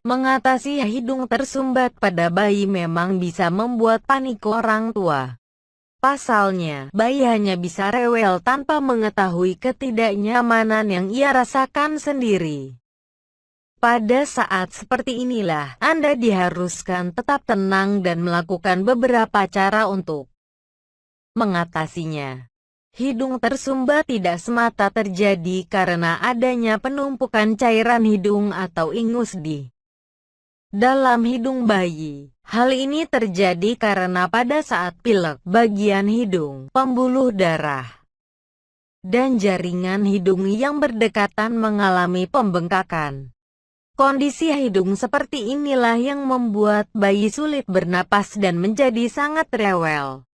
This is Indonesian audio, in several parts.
Mengatasi hidung tersumbat pada bayi memang bisa membuat panik orang tua. Pasalnya, bayi hanya bisa rewel tanpa mengetahui ketidaknyamanan yang ia rasakan sendiri. Pada saat seperti inilah, Anda diharuskan tetap tenang dan melakukan beberapa cara untuk mengatasinya. Hidung tersumbat tidak semata terjadi karena adanya penumpukan cairan hidung atau ingus di dalam hidung bayi. Hal ini terjadi karena pada saat pilek, bagian hidung, pembuluh darah, dan jaringan hidung yang berdekatan mengalami pembengkakan. Kondisi hidung seperti inilah yang membuat bayi sulit bernapas dan menjadi sangat rewel.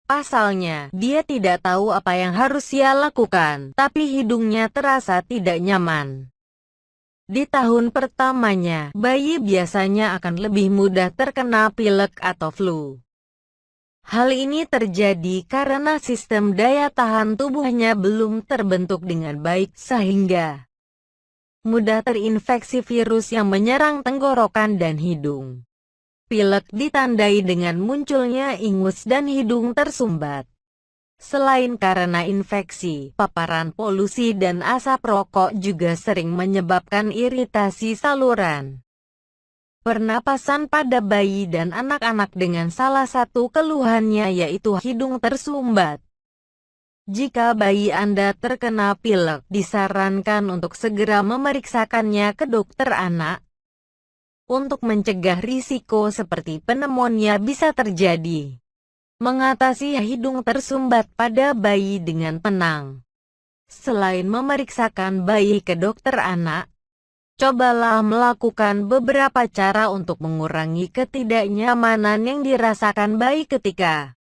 Pasalnya, dia tidak tahu apa yang harus ia lakukan, tapi hidungnya terasa tidak nyaman. Di tahun pertamanya, bayi biasanya akan lebih mudah terkena pilek atau flu. Hal ini terjadi karena sistem daya tahan tubuhnya belum terbentuk dengan baik sehingga mudah terinfeksi virus yang menyerang tenggorokan dan hidung. Pilek ditandai dengan munculnya ingus dan hidung tersumbat. Selain karena infeksi, paparan polusi dan asap rokok juga sering menyebabkan iritasi saluran pernapasan pada bayi dan anak-anak dengan salah satu keluhannya yaitu hidung tersumbat. Jika bayi Anda terkena pilek, disarankan untuk segera memeriksakannya ke dokter anak untuk mencegah risiko seperti pneumonia bisa terjadi. Mengatasi hidung tersumbat pada bayi dengan tenang. Selain memeriksakan bayi ke dokter anak, cobalah melakukan beberapa cara untuk mengurangi ketidaknyamanan yang dirasakan bayi ketika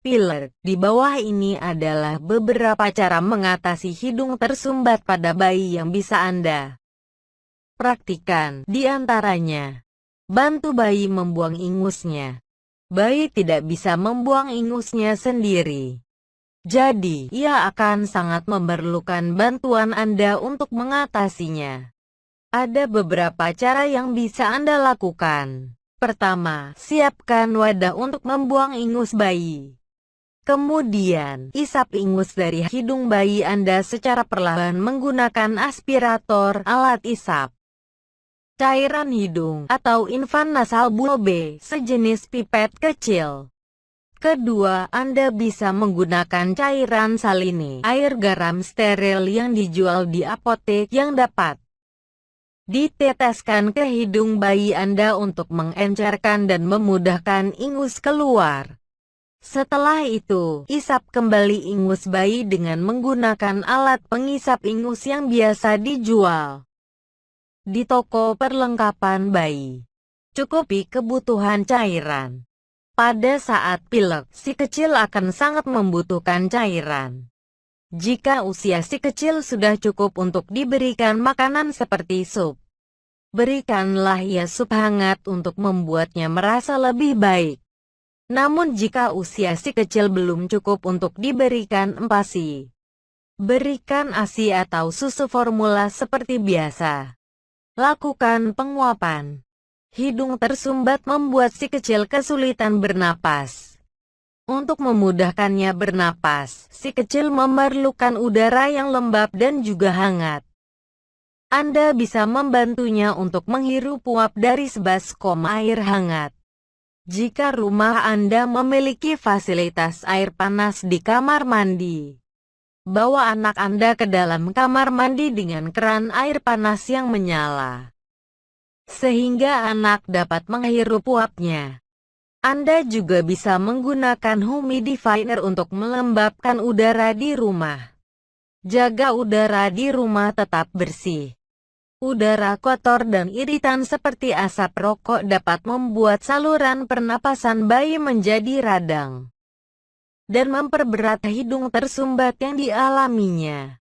pilek. Di bawah ini adalah beberapa cara mengatasi hidung tersumbat pada bayi yang bisa Anda praktikkan. Di antaranya, bantu bayi membuang ingusnya. Bayi tidak bisa membuang ingusnya sendiri. Jadi, ia akan sangat memerlukan bantuan Anda untuk mengatasinya. Ada beberapa cara yang bisa Anda lakukan. Pertama, siapkan wadah untuk membuang ingus bayi. Kemudian, isap ingus dari hidung bayi Anda secara perlahan menggunakan aspirator, alat isap cairan hidung, atau infant nasal bulbe, sejenis pipet kecil. Kedua, Anda bisa menggunakan cairan saline, air garam steril yang dijual di apotek yang dapat diteteskan ke hidung bayi Anda untuk mengencerkan dan memudahkan ingus keluar. Setelah itu, isap kembali ingus bayi dengan menggunakan alat pengisap ingus yang biasa dijual di toko perlengkapan bayi. Cukupi kebutuhan cairan. Pada saat pilek, si kecil akan sangat membutuhkan cairan. Jika usia si kecil sudah cukup untuk diberikan makanan seperti sup, berikanlah ia sup hangat untuk membuatnya merasa lebih baik. Namun jika usia si kecil belum cukup untuk diberikan MPASI, berikan ASI atau susu formula seperti biasa. Lakukan penguapan. Hidung tersumbat membuat si kecil kesulitan bernapas. Untuk memudahkannya bernapas, si kecil memerlukan udara yang lembab dan juga hangat. Anda bisa membantunya untuk menghirup uap dari sebaskom air hangat. Jika rumah Anda memiliki fasilitas air panas di kamar mandi, bawa anak Anda ke dalam kamar mandi dengan keran air panas yang menyala, sehingga anak dapat menghirup uapnya. Anda juga bisa menggunakan humidifier untuk melembabkan udara di rumah. Jaga udara di rumah tetap bersih. Udara kotor dan iritan seperti asap rokok dapat membuat saluran pernapasan bayi menjadi radang dan memperberat hidung tersumbat yang dialaminya.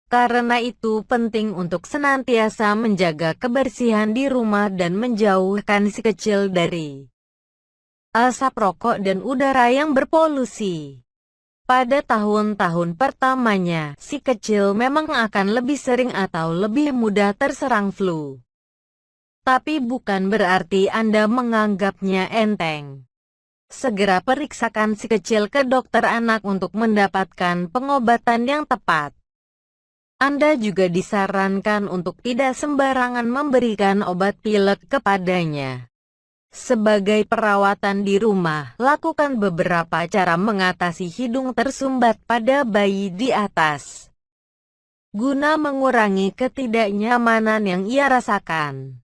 Karena itu penting untuk senantiasa menjaga kebersihan di rumah dan menjauhkan si kecil dari asap rokok dan udara yang berpolusi. Pada tahun-tahun pertamanya, si kecil memang akan lebih sering atau lebih mudah terserang flu. Tapi bukan berarti Anda menganggapnya enteng. Segera periksakan si kecil ke dokter anak untuk mendapatkan pengobatan yang tepat. Anda juga disarankan untuk tidak sembarangan memberikan obat pilek kepadanya. Sebagai perawatan di rumah, lakukan beberapa cara mengatasi hidung tersumbat pada bayi di atas, guna mengurangi ketidaknyamanan yang ia rasakan.